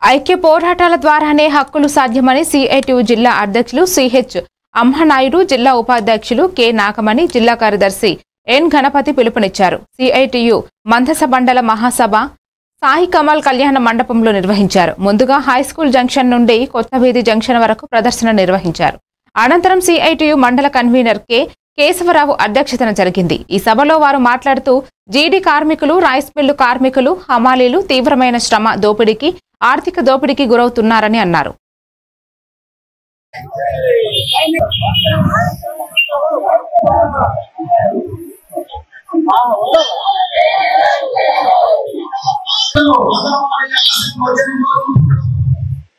ఐక్య పోరాటాల ద్వారానే హక్కులు సాధ్యమని సిఐటియు జిల్లా అధ్యక్షులు సిహెచ్ అమ్మనాయుడు, జిల్లా ఉపాధ్యక్షులు కె నాగమణి, జిల్లా కార్యదర్శి ఎన్ గణపతి పిలుపునిచ్చారు. సిఐటియు మందస బండల మహాసభ సాయి కమల్ కళ్యాణ మండపంలో నిర్వహించారు. ముందుగా హైస్కూల్ జంక్షన్ నుండి కొత్తవీధి జంక్షన్ వరకు ప్రదర్శన నిర్వహించారు. అనంతరం సిఐటియు మండల కన్వీనర్ కె కేశవరావు అధ్యక్షతన జరిగింది. ఈ సభలో వారు మాట్లాడుతూ జీడీ కార్మికులు, రైస్ మిల్లు కార్మికులు, హమాలీలు తీవ్రమైన శ్రమ దోపిడీకి, ఆర్థిక దోపిడీకి గురవుతున్నారని అన్నారు.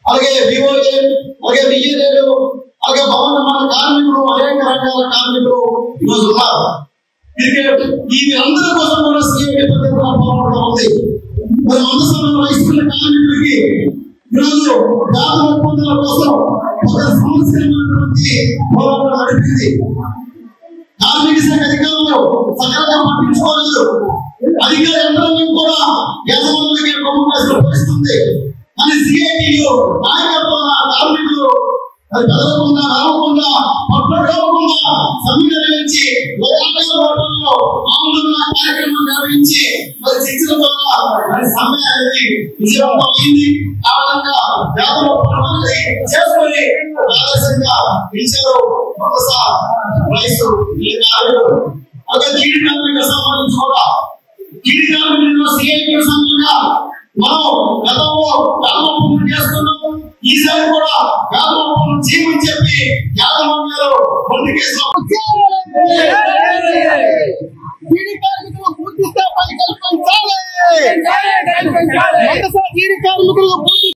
అలాగే వివోఏ, అలాగే విఏలు, అలాగే భవన నిర్మాణ కార్మికులు, అనేక రకాల కార్మికులు ఈరోజు ఉన్నారు. ఇది అందరి కోసం కూడా పోరాటం ఉంది. మరి మందసభలో వహిస్తున్న కార్మికులకి ఈరోజు వ్యాధ ఒప్పందాల కోసం ఒక సమస్యమైనటువంటి పోరాటం నడిపింది. కార్మిక శాఖ అధికారులు సకాలంగా పట్టించుకోలేదు. అధికార యంత్రాంగం కూడా యజమానులకి కొమ్ము వేసిన పరిస్థితుంది. కానీ సిఐటియు నాయకత్వం కార్మికులు కదలకుండా, రావకుండా, పట్టుకోకుండా సమ్మె నిర్వహించి ఆందోళన కార్యక్రమం నిర్వహించి మరి శిక్షణ ద్వారా మరి సమ్మె అనేది విజయవంతం అయింది. ఆ విధంగా వ్యాపారం చేసుకుని ఆదర్శంగా పిలిచారు. వయసు అలాగే జీడి కార్మికులకు సంబంధించి కూడా జీడి కార్మికులు సిఐటియు సంఘంగా మనం గతంలో వ్యాపారం చేస్తున్నాం. ఈసారి కూడా వ్యాపారం చేయమని చెప్పి యాదవాలు కొన్ని కేసులు జీడి కార్మికులు పూర్తి స్థాయి కల్పించాలి. జీడి కార్మికులు